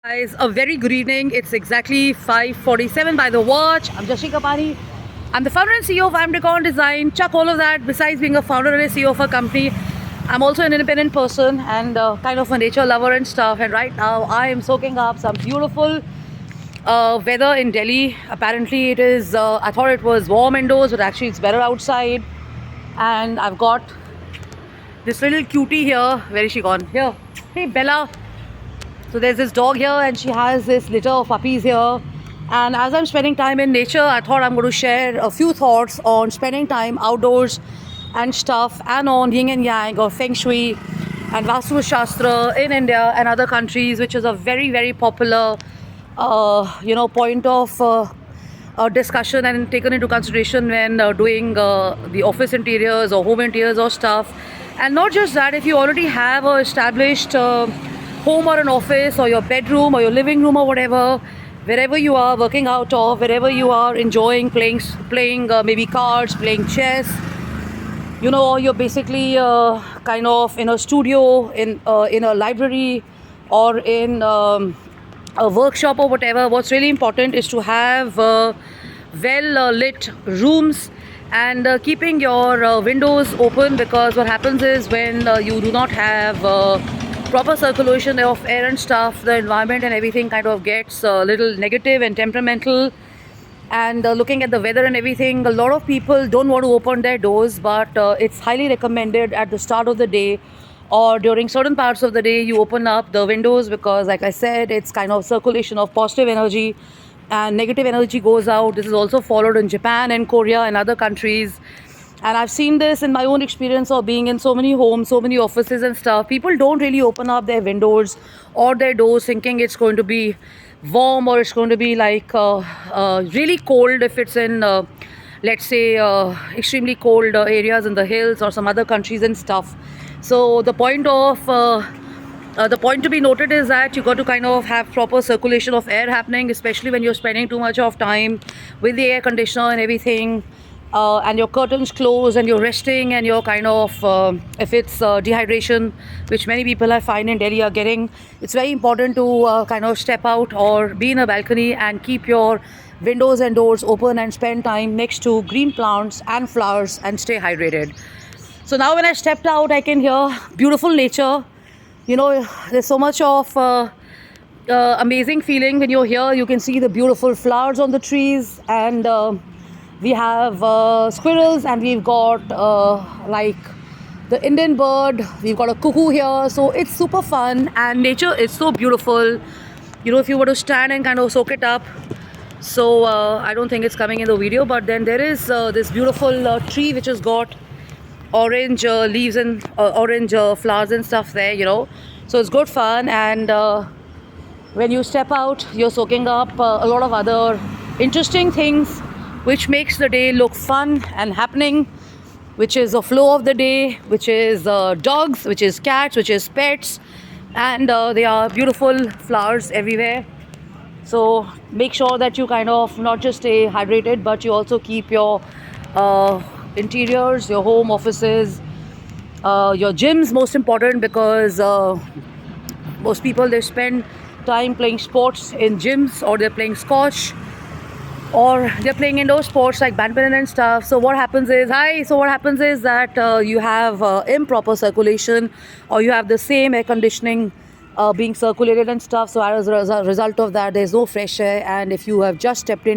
Guys, a very good evening. It's exactly 5:47 by the watch. I'm Jashi Kapani. I'm the founder and CEO of Amdecon Design. Chuck all of that. Besides being a founder and a CEO of a company, I'm also an independent person and kind of a nature lover and stuff. And right now, I am soaking up some beautiful weather in Delhi. Apparently, it is. I thought it was warm indoors, but actually, it's better outside. And I've got this little cutie here. Where is she gone? Here. Hey, Bella. So there's this dog here and she has this litter of puppies here. And as I'm spending time in nature, I thought I'm going to share a few thoughts on spending time outdoors and stuff, and on yin and yang or feng shui and Vastu Shastra in India and other countries, which is a very, very popular, point of discussion and taken into consideration when doing the office interiors or home interiors or stuff. And not just that, if you already have a established home or an office or your bedroom or your living room or whatever, wherever you are working out of, wherever you are enjoying playing maybe cards, playing chess, or you're basically kind of in a studio, in a library, or in a workshop or whatever. What's really important is to have well lit rooms and keeping your windows open, because what happens is when you do not have proper circulation of air and stuff, the environment and everything kind of gets a little negative and temperamental. And looking at the weather and everything, a lot of people don't want to open their doors, but it's highly recommended at the start of the day or during certain parts of the day you open up the windows, because like I said, it's kind of circulation of positive energy and negative energy goes out. This is also followed in Japan and Korea and other countries. And I've seen this in my own experience of being in so many homes, so many offices and stuff. People don't really open up their windows or their doors thinking it's going to be warm or it's going to be like really cold if it's in, let's say, extremely cold areas in the hills or some other countries and stuff. So the point to be noted is that you got to kind of have proper circulation of air happening, especially when you're spending too much of time with the air conditioner and everything. And your curtains closed and you're resting and you're kind of, if it's dehydration, which many people I find in Delhi are getting, it's very important to kind of step out or be in a balcony and keep your windows and doors open and spend time next to green plants and flowers and stay hydrated. So now when I stepped out, I can hear beautiful nature. There's so much of amazing feeling when you're here. You can see the beautiful flowers on the trees, and we have squirrels, and we've got like the Indian bird. We've got a cuckoo here. So it's super fun, and nature is so beautiful. If you were to stand and kind of soak it up. So I don't think it's coming in the video, but then there is this beautiful tree which has got orange leaves and orange flowers and stuff there, So it's good fun, and when you step out, you're soaking up a lot of other interesting things, which makes the day look fun and happening, which is the flow of the day, which is dogs, which is cats, which is pets, and there are beautiful flowers everywhere. So make sure that you kind of not just stay hydrated, but you also keep your interiors, your home offices, your gyms most important, because most people, they spend time playing sports in gyms, or they're playing squash, or they're playing indoor sports like badminton and stuff. So what happens is that you have improper circulation, or you have the same air conditioning being circulated and stuff. So as a result of that, there's no fresh air, and if you have just stepped in